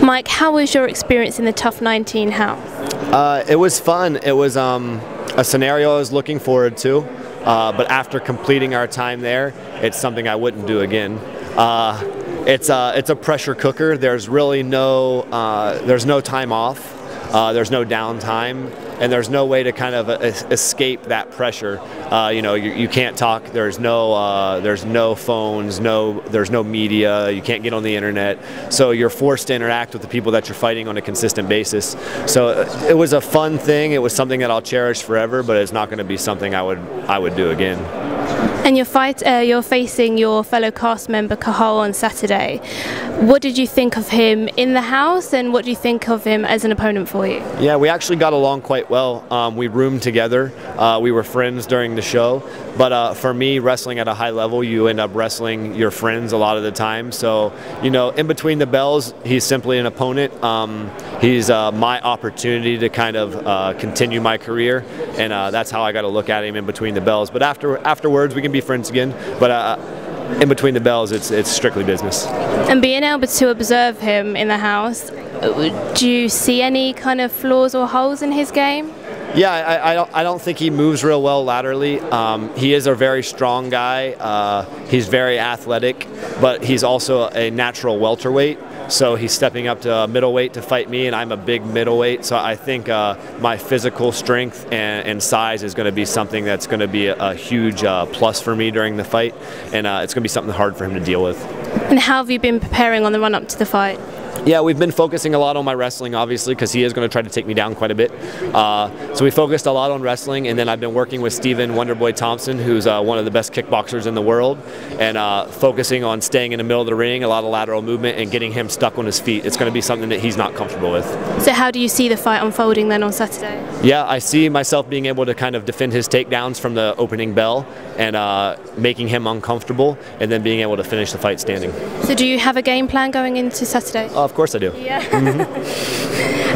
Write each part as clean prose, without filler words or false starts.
Mike, how was your experience in the Tough 19 house? It was fun. It was a scenario I was looking forward to, but after completing our time there, it's something I wouldn't do again. It's a pressure cooker. There's really no time off. There's no downtime, and there's no way to kind of escape that pressure. You can't talk. There's no phones. There's no media. You can't get on the internet. So you're forced to interact with the people that you're fighting on a consistent basis. So it was a fun thing. It was something that I'll cherish forever, but it's not going to be something I would do again. And you're facing your fellow cast member Cathal on Saturday. What did you think of him in the house, and what do you think of him as an opponent for you? Yeah, we actually got along quite well. We roomed together. We were friends during the show. But for me, wrestling at a high level, you end up wrestling your friends a lot of the time. So, in between the bells, he's simply an opponent. He's my opportunity to kind of continue my career, and that's how I got to look at him in between the bells. But afterwards, we can be friends again. But in between the bells, it's strictly business. And being able to observe him in the house, do you see any kind of flaws or holes in his game? Yeah, I don't think he moves real well laterally. He is a very strong guy. He's very athletic, but he's also a natural welterweight. So he's stepping up to middleweight to fight me, and I'm a big middleweight. So I think my physical strength and size is going to be something that's going to be a huge plus for me during the fight, and it's going to be something hard for him to deal with. And how have you been preparing on the run-up to the fight? Yeah, we've been focusing a lot on my wrestling, obviously, because he is going to try to take me down quite a bit. So we focused a lot on wrestling, and then I've been working with Stephen Wonderboy Thompson, who's one of the best kickboxers in the world, and focusing on staying in the middle of the ring, a lot of lateral movement, and getting him stuck on his feet. It's going to be something that he's not comfortable with. So how do you see the fight unfolding then on Saturday? Yeah, I see myself being able to kind of defend his takedowns from the opening bell, and making him uncomfortable, and then being able to finish the fight standing. So do you have a game plan going into Saturday? Of course I do. Yeah.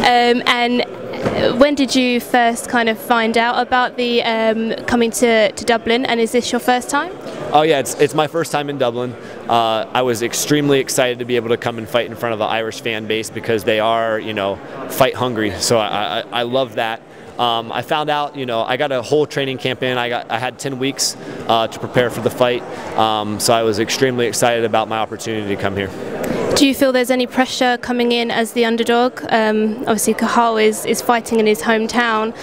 And when did you first kind of find out about the coming to Dublin, and is this your first time? Oh yeah, it's my first time in Dublin. I was extremely excited to be able to come and fight in front of the Irish fan base, because they are, fight hungry. So I love that. I found out, I got a whole training camp in. I had 10 weeks to prepare for the fight. So I was extremely excited about my opportunity to come here. Do you feel there's any pressure coming in as the underdog? Obviously Cathal is fighting in his hometown.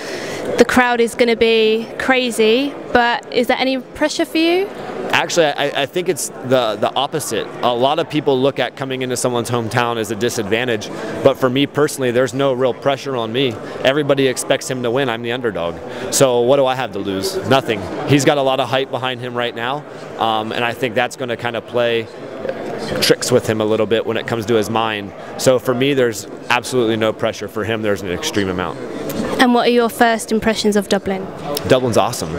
The crowd is going to be crazy, but is there any pressure for you? Actually, I think it's the opposite. A lot of people look at coming into someone's hometown as a disadvantage, but for me personally, there's no real pressure on me. Everybody expects him to win. I'm the underdog. So what do I have to lose? Nothing. He's got a lot of hype behind him right now, and I think that's going to kind of play tricks with him a little bit when it comes to his mind. So for me, there's absolutely no pressure. For him, there's an extreme amount. And what are your first impressions of Dublin? Dublin's awesome.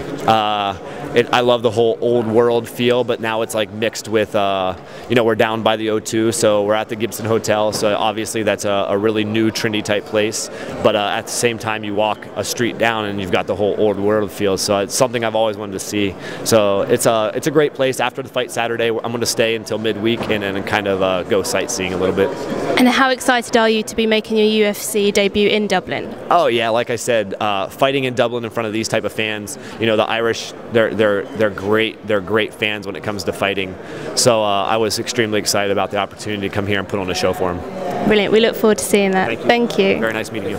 I love the whole old world feel, but now it's like mixed with, we're down by the O2, so we're at the Gibson Hotel, so obviously that's a really new, trendy type place, but at the same time you walk a street down and you've got the whole old world feel, so it's something I've always wanted to see. So it's a great place. After the fight Saturday, I'm going to stay until midweek and then kind of go sightseeing a little bit. And how excited are you to be making your UFC debut in Dublin? Oh yeah, like I said, fighting in Dublin in front of these type of fans, the Irish, they're great. They're great fans when it comes to fighting. So I was extremely excited about the opportunity to come here and put on a show for them. Brilliant. We look forward to seeing that. Thank you. Thank you. Very nice meeting you.